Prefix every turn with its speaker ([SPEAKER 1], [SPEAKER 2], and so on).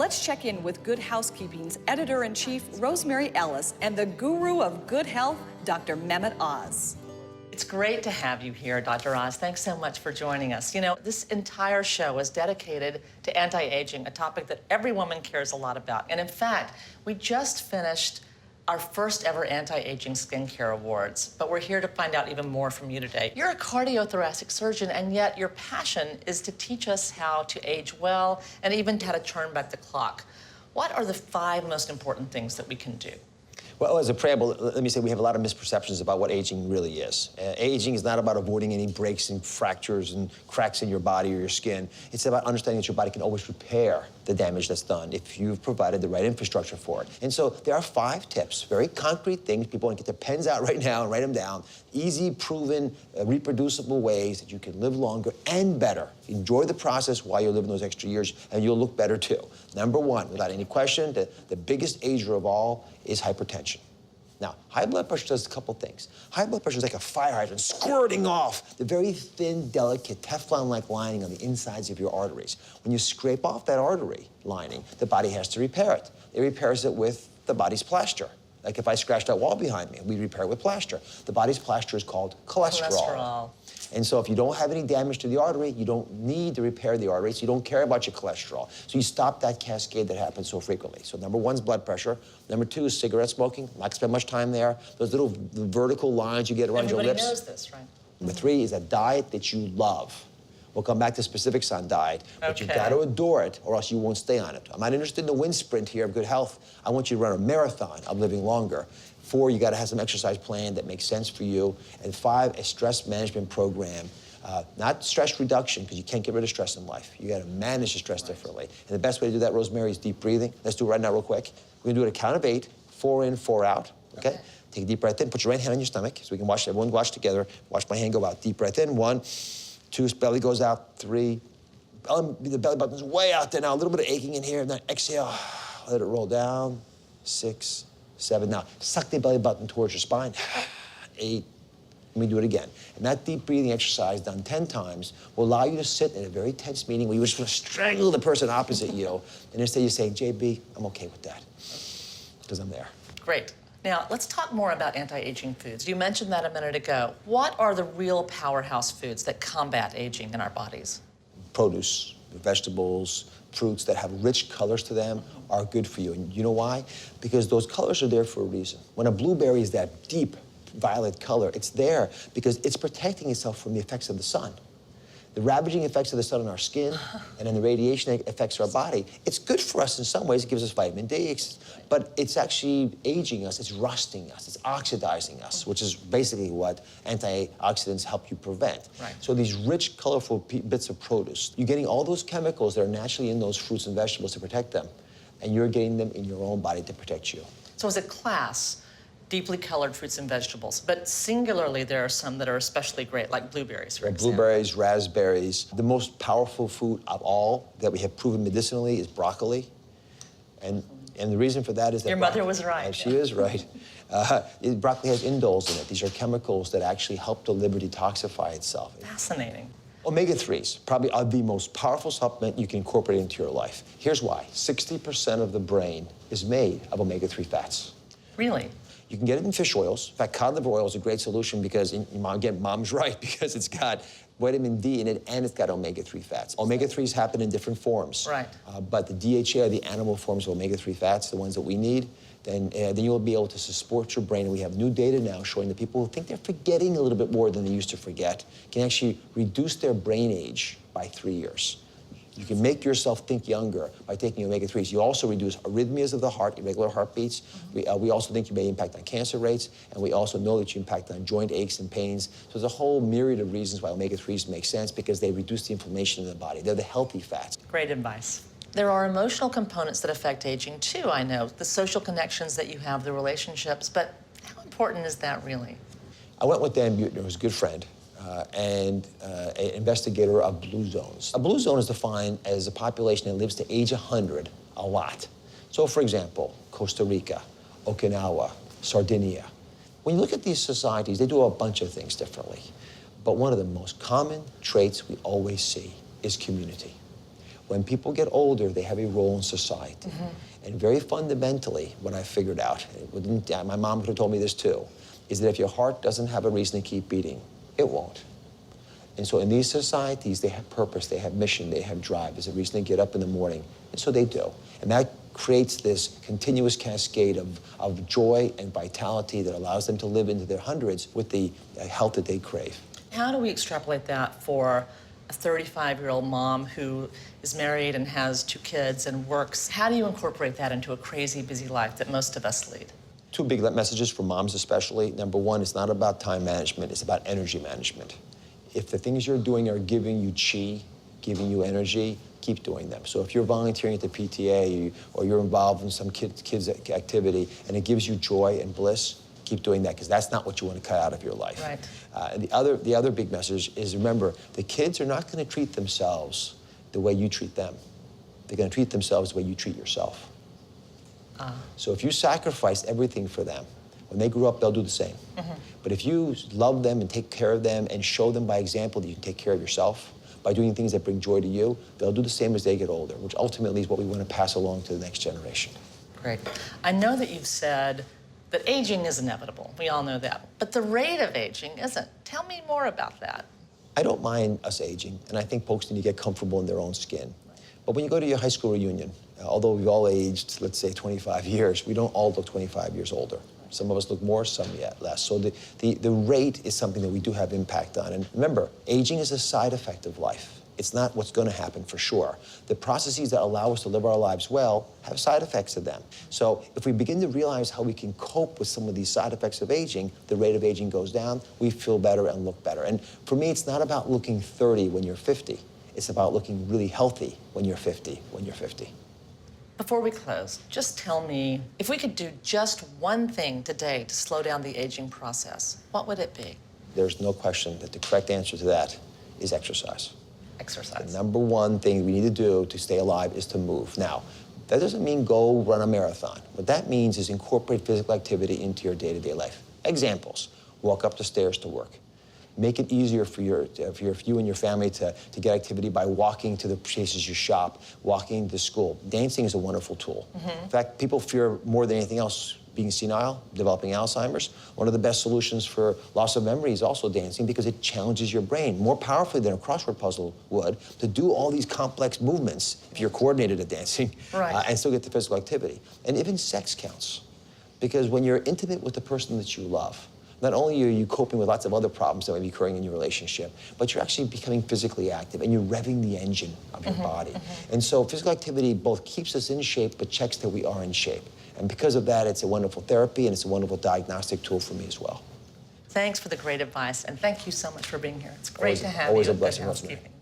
[SPEAKER 1] Let's check in with Good Housekeeping's editor-in-chief, Rosemary Ellis, and the guru of good health, Dr. Mehmet Oz.
[SPEAKER 2] It's great to have you here, Dr. Oz. Thanks so much for joining us. You know, this entire show is dedicated to anti-aging, a topic that every woman cares a lot about. And in fact, we just finished our first ever anti-aging skincare awards, but we're here to find out even more from you today. You're a cardiothoracic surgeon, and yet your passion is to teach us how to age well and even how to turn back the clock. What are the 5 most important things that we can do?
[SPEAKER 3] Well, as a preamble, let me say we have a lot of misperceptions about what aging really is. Aging is not about avoiding any breaks and fractures and cracks in your body or your skin. It's about understanding that your body can always repair the damage that's done if you've provided the right infrastructure for it. And so there are 5 tips, very concrete things. People want to get their pens out right now and write them down. Easy, proven, reproducible ways that you can live longer and better. Enjoy the process while you're living those extra years, and you'll look better too. Number 1, without any question, the biggest ager of all is hypertension. Now, high blood pressure does a couple things. High blood pressure is like a fire hydrant squirting off the very thin, delicate, Teflon-like lining on the insides of your arteries. When you scrape off that artery lining, the body has to repair it. It repairs it with the body's plaster. Like if I scratched that wall behind me, we repair it with plaster. The body's plaster is called cholesterol. And so if you don't have any damage to the artery, you don't need to repair the artery, so you don't care about your cholesterol. So you stop that cascade that happens so frequently. So number 1 is blood pressure. Number 2 is cigarette smoking. I'm not gonna spend much time there. Those little vertical lines you get around your lips.
[SPEAKER 2] Everybody knows this, right?
[SPEAKER 3] Number 3 is a diet that you love. We'll come back to specifics on diet, but you've got to adore it or else you won't stay on it. I'm not interested in the wind sprint here of good health. I want you to run a marathon of living longer. 4, you got to have some exercise plan that makes sense for you. And 5, a stress management program. Not stress reduction, because you can't get rid of stress in life. You got to manage the stress differently. And the best way to do that, Rosemary, is deep breathing. Let's do it right now real quick. We're going to do it at a count of 8, 4 in, 4 out, okay? Take a deep breath in, put your right hand on your stomach so we can watch, everyone watch together. Watch my hand go out. Deep breath in, 1, 2, belly goes out, 3. The belly button's way out there now, a little bit of aching in here, and then exhale, let it roll down, 6, 7. Now, suck the belly button towards your spine, 8. Let me do it again. And that deep breathing exercise done 10 times will allow you to sit in a very tense meeting where you just want to strangle the person opposite you, and instead you say, JB, I'm okay with that, because I'm there.
[SPEAKER 2] Great. Now, let's talk more about anti-aging foods. You mentioned that a minute ago. What are the real powerhouse foods that combat aging in our bodies?
[SPEAKER 3] Produce, vegetables, fruits that have rich colors to them are good for you. And you know why? Because those colors are there for a reason. When a blueberry is that deep violet color, it's there because it's protecting itself from the effects of the sun. The ravaging effects of the sun on our skin and then the radiation that affects our body, it's good for us in some ways. It gives us vitamin D, but it's actually aging us, it's rusting us, it's oxidizing us, which is basically what antioxidants help you prevent.
[SPEAKER 2] Right.
[SPEAKER 3] So these rich, colorful bits of produce, you're getting all those chemicals that are naturally in those fruits and vegetables to protect them, and you're getting them in your own body to protect you.
[SPEAKER 2] So as a class, deeply colored fruits and vegetables, but singularly there are some that are especially great, like blueberries, for example.
[SPEAKER 3] Blueberries, raspberries. The most powerful food of all that we have proven medicinally is broccoli. And the reason for that is that
[SPEAKER 2] your mother was right.
[SPEAKER 3] She is right. Broccoli has indoles in it. These are chemicals that actually help the liver detoxify itself.
[SPEAKER 2] Fascinating.
[SPEAKER 3] Omega-3s probably are the most powerful supplement you can incorporate into your life. Here's why. 60% of the brain is made of omega-3 fats.
[SPEAKER 2] Really?
[SPEAKER 3] You can get it in fish oils. In fact, cod liver oil is a great solution because, again, mom's right, because it's got vitamin D in it and it's got omega-3 fats. Omega-3s happen in different forms.
[SPEAKER 2] Right.
[SPEAKER 3] But the DHA, the animal forms of omega-3 fats, the ones that we need, then you'll be able to support your brain. And we have new data now showing that people who think they're forgetting a little bit more than they used to forget can actually reduce their brain age by 3 years. You can make yourself think younger by taking omega-3s. You also reduce arrhythmias of the heart, irregular heartbeats. We also think you may impact on cancer rates, and we also know that you impact on joint aches and pains. So there's a whole myriad of reasons why omega-3s make sense because they reduce the inflammation in the body. They're the healthy fats.
[SPEAKER 2] Great advice. There are emotional components that affect aging too, I know. The social connections that you have, the relationships, but how important is that really?
[SPEAKER 3] I went with Dan Buettner, who's a good friend, and an investigator of blue zones. A blue zone is defined as a population that lives to age 100 a lot. So, for example, Costa Rica, Okinawa, Sardinia. When you look at these societies, they do a bunch of things differently. But one of the most common traits we always see is community. When people get older, they have a role in society. And very fundamentally, what I figured out, my mom could have told me this too, is that if your heart doesn't have a reason to keep beating, it won't. And so in these societies, they have purpose, they have mission, they have drive. There's a reason to get up in the morning, and so they do. And that creates this continuous cascade of joy and vitality that allows them to live into their hundreds with the health that they crave.
[SPEAKER 2] How do we extrapolate that for a 35-year-old mom who is married and has 2 kids and works? How do you incorporate that into a crazy, busy life that most of us lead?
[SPEAKER 3] 2 big messages for moms especially. Number 1, it's not about time management, it's about energy management. If the things you're doing are giving you chi, giving you energy, keep doing them. So if you're volunteering at the PTA or you're involved in some kids activity and it gives you joy and bliss, keep doing that, because that's not what you want to cut out of your life.
[SPEAKER 2] Right.
[SPEAKER 3] And the other big message is, remember, the kids are not going to treat themselves the way you treat them. They're going to treat themselves the way you treat yourself. So if you sacrifice everything for them, when they grow up, they'll do the same. But if you love them and take care of them and show them by example that you can take care of yourself, by doing things that bring joy to you, they'll do the same as they get older, which ultimately is what we want to pass along to the next generation.
[SPEAKER 2] Great. I know that you've said that aging is inevitable. We all know that. But the rate of aging isn't. Tell me more about that.
[SPEAKER 3] I don't mind us aging, and I think folks need to get comfortable in their own skin. But when you go to your high school reunion, although we've all aged, let's say, 25 years, we don't all look 25 years older. Some of us look more, some yet less. So the rate is something that we do have impact on. And remember, aging is a side effect of life. It's not what's going to happen for sure. The processes that allow us to live our lives well have side effects to them. So if we begin to realize how we can cope with some of these side effects of aging, the rate of aging goes down, we feel better and look better. And for me, it's not about looking 30 when you're 50. It's about looking really healthy when you're 50,
[SPEAKER 2] Before we close, just tell me, if we could do just one thing today to slow down the aging process, what would it be?
[SPEAKER 3] There's no question that the correct answer to that is exercise.
[SPEAKER 2] Exercise.
[SPEAKER 3] The number 1 thing we need to do to stay alive is to move. Now, that doesn't mean go run a marathon. What that means is incorporate physical activity into your day-to-day life. Examples: walk up the stairs to work. Make it easier for you and your family to get activity by walking to the places you shop, walking to school. Dancing is a wonderful tool. In fact, people fear more than anything else being senile, developing Alzheimer's. One of the best solutions for loss of memory is also dancing, because it challenges your brain more powerfully than a crossword puzzle would to do all these complex movements if you're coordinated at dancing,
[SPEAKER 2] right.
[SPEAKER 3] And still get the physical activity. And even sex counts, because when you're intimate with the person that you love, not only are you coping with lots of other problems that may be occurring in your relationship, but you're actually becoming physically active and you're revving the engine of your body. And so physical activity both keeps us in shape but checks that we are in shape. And because of that, it's a wonderful therapy and it's a wonderful diagnostic tool for me as well.
[SPEAKER 2] Thanks for the great advice, and thank you so much for being here. It's great to have
[SPEAKER 3] always
[SPEAKER 2] you
[SPEAKER 3] a
[SPEAKER 2] at Good
[SPEAKER 3] blessing, Rosemary.
[SPEAKER 2] Housekeeping.